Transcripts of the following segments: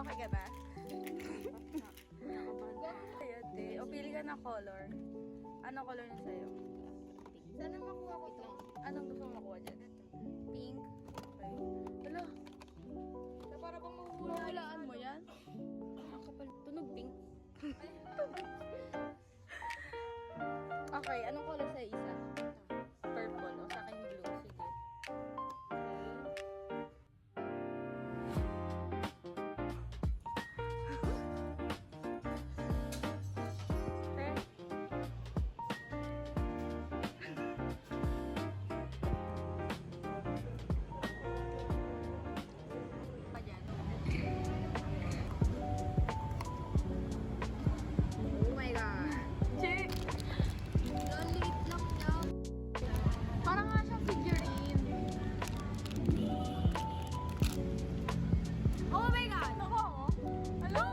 Okay ka na? Ayate. O, pili ka ng color. Anong color na sa'yo? Sana makuha ko ito. Anong gusto mo makuha dyan? Pink? Okay. Hala. Para bang mahuhula. Mahulaan mo yan? Ang kapal. Tunog pink. Okay, anong color sa isa? Purple. O, sa akin blue. Sige. Okay. Ayan. Oh my God. Check! Laliit lang niya. Parang nga siyang figurine. Oh my God! Ako? Hello?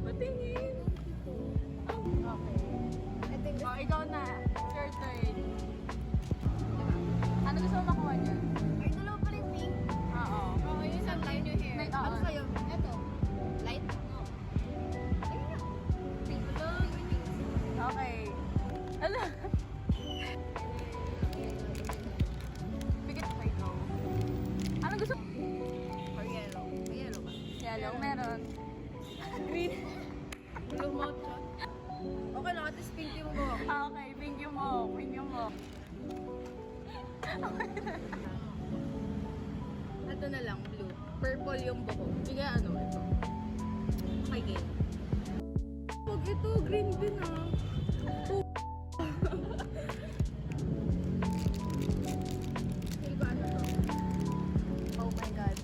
Patingin. Okay. I think Oh, ikaw na. Your turn. Ano gusto mo makuha niya? Ay, dalawa pala yung pink. Oo. Oo, yun sa line your hair. Oo. Ano sa'yo? Ito. Light? No. Ayun na. Pink. Okay. Ala. Bigit pa ikaw. Ano gusto mo? Or yellow. May yellow ba? Yellow, meron. Green. Blue mocha. Okay lang, at least pink yung mo. Okay, pink yung mo. Pink yung mo. Ito na lang, blue. Purple yung buhok. Sige, ano, ito. Okay, game. Huwag ito, green din ah. Feel ko ano to? Oh my God.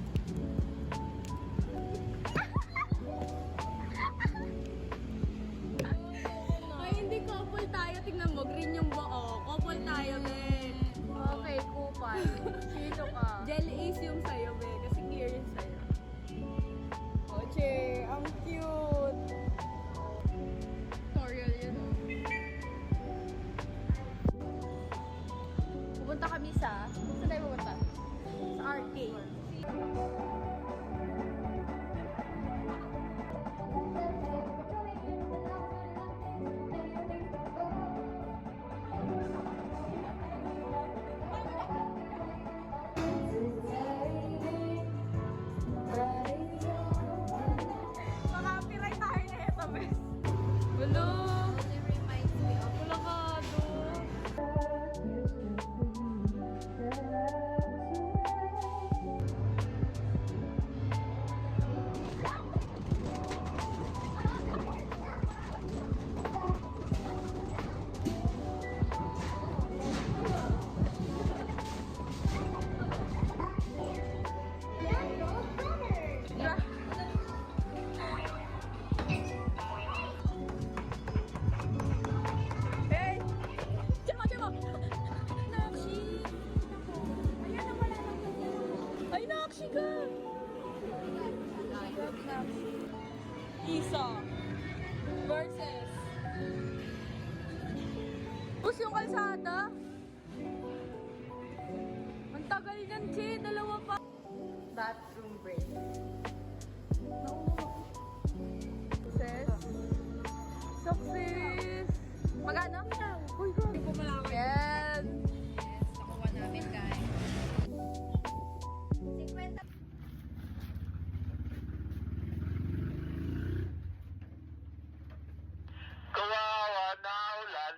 Ay, hindi couple tayo. Tingnan mo, green yung buo. Couple tayo, be. Okay, kupal. Sino ka? Gel Ace yung sa'yo, be. Kasi clear yung sa'yo. Oh, che. Ang cute. Tutorial yun. Pupunta kami sa... Saan tayo pupunta? Sa arcade. Makapilay tayo na ito, bes. Hello! It reminds me of Kulakado. Hey! Tsaka, tsaka! Nakshi! Ayan na wala lang yan. Ay, Nakshi ka! Nakshi. Isa versus Bus yung kalsada. Ang tagal yan, Che. Dalawa pa. bathroom break. Success. Success. Magano? Uy, go. Hindi ko malaman. Yan. Yes, nakuha namin, guys. 50. Kawawa na ulan.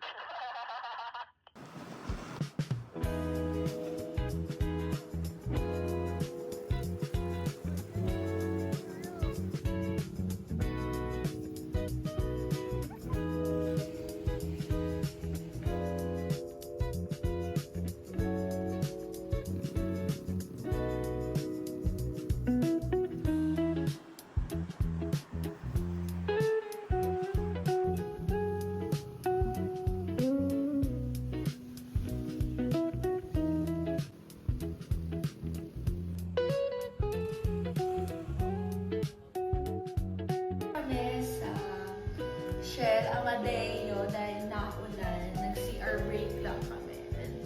Shell Amadeo dahil naulan. Nag-CR break lang kami. And,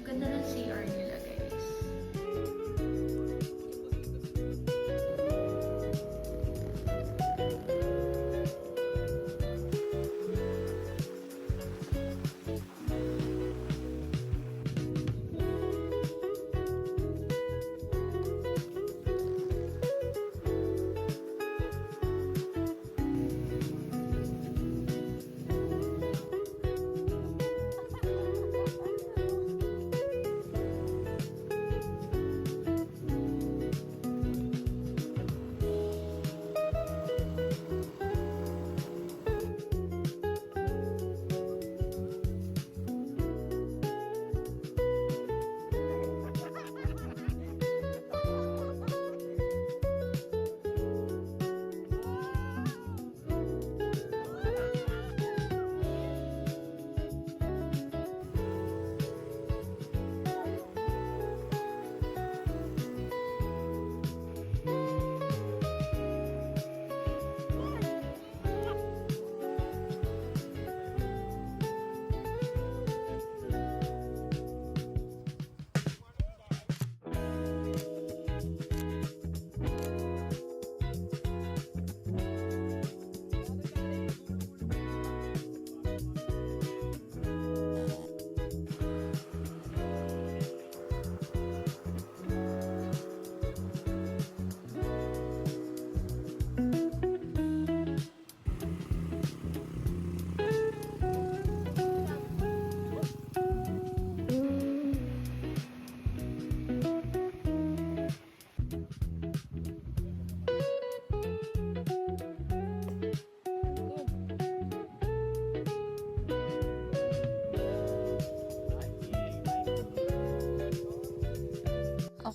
ganda ng CR nila, guys.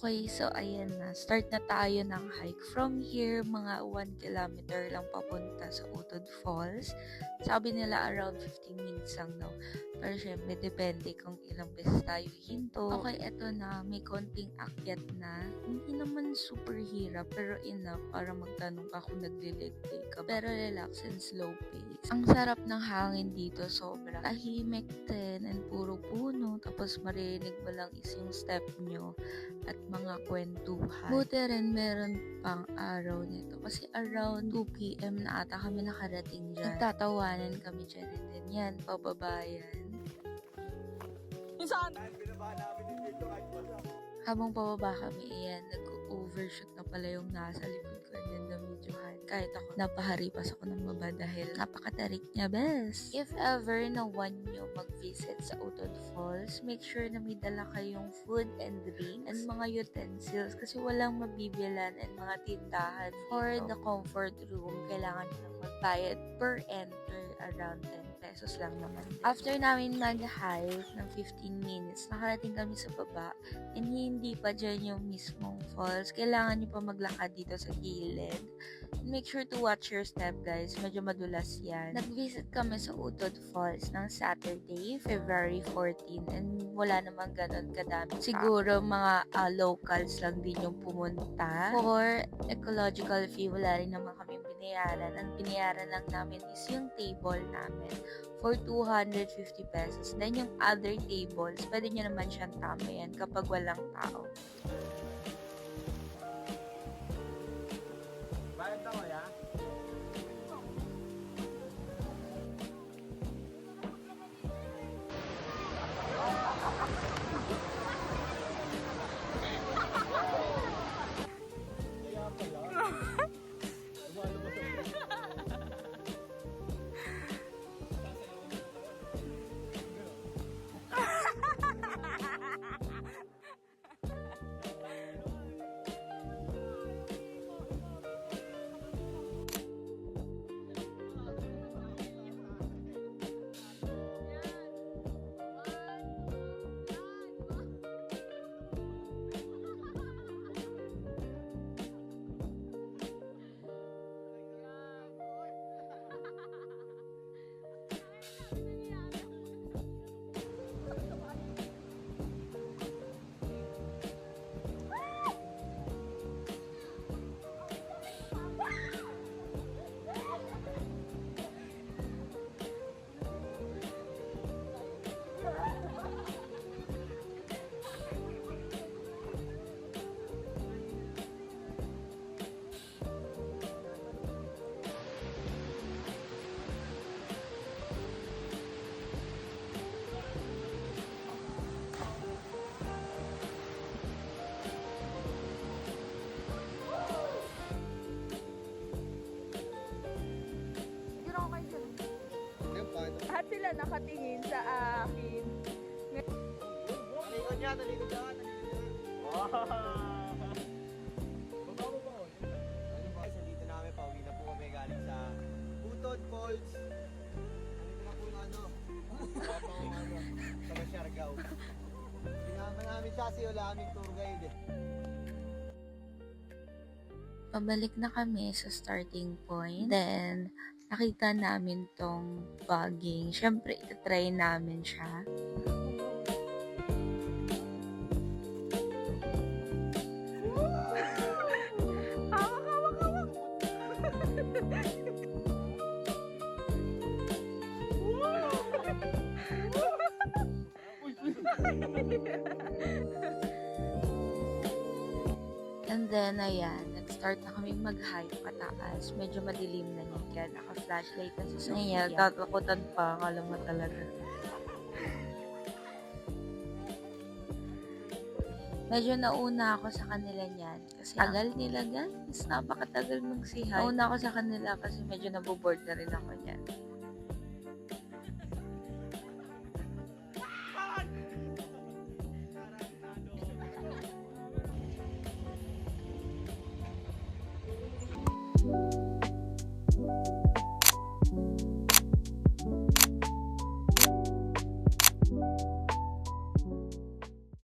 Okay, so ayan na. Start na tayo ng hike. From here, mga 1 kilometer lang papunta sa Utod Falls. Sabi nila around 15 minutes lang daw. Pero syempre, depende kung ilang beses tayo hinto. Okay, eto na. May konting akyat na. Hindi naman super hirap, pero enough para magtanong ka kung naglilig day ka. Pero relax and slow pace. Ang sarap ng hangin dito, sobra. Tahimik din and puro puno. Tapos maririnig mo lang is yung step nyo at mga kwentuhan. Buti rin meron pang araw nito kasi around 2 p.m. na ata kami nakarating dyan. Nagtatawanan kami dyan and then yan, pababa yan. Saan? Habang pababa kami, ayan, nag-overshoot na pala yung nasa likod ko and then na-videohan. Kahit ako, napaharipas ako ng baba dahil napakatarik niya, bes. If ever na one nyo mag-visit sa Utod Falls, make sure na may dala kayong food and drinks and mga utensils kasi walang mabibilan and mga tindahan. For the comfort room, kailangan nyo lang magbayad per enter around 10 pesos lang naman. After namin mag-hike ng 15 minutes, nakarating kami sa baba and hindi pa dyan yung mismong falls. Kailangan nyo pa maglakad dito sa gilid. Make sure to watch your step, guys. Medyo madulas yan. Nag-visit kami sa Utod Falls ng Saturday, February 14 and wala namang ganun kadami. Siguro mga locals lang din yung pumunta. For ecological fee, wala rin naman kami binayaran. Ang binayaran lang namin is yung table namin for 250 pesos. Then yung other tables, pwede nyo naman siyang tamayan kapag walang tao. Bayad na ko, ya? Lahat sila nakatingin sa akin. Talikod niya, talikod niya, talikod niya. Wow! Baba mo ba? Ayun guys, nandito namin, pauwi na po kami galing sa Utod Falls. Nandito na po yung sa Siargao. Pinama namin siya kasi wala kaming tour guide eh. Pabalik na kami sa starting point. Then, nakita namin tong bugging. Siyempre, itatry namin siya. And then, ayan, nag-start na kami mag-hike pataas. Medyo madilim na yun, kaya naka-flashlight na sa Sophia. Tatakutan pa, akala mo talaga. Medyo nauna ako sa kanila niyan. Kasi tagal nila, guys. Napakatagal magsihay. Nauna ako sa kanila kasi medyo naboboard na rin ako niyan.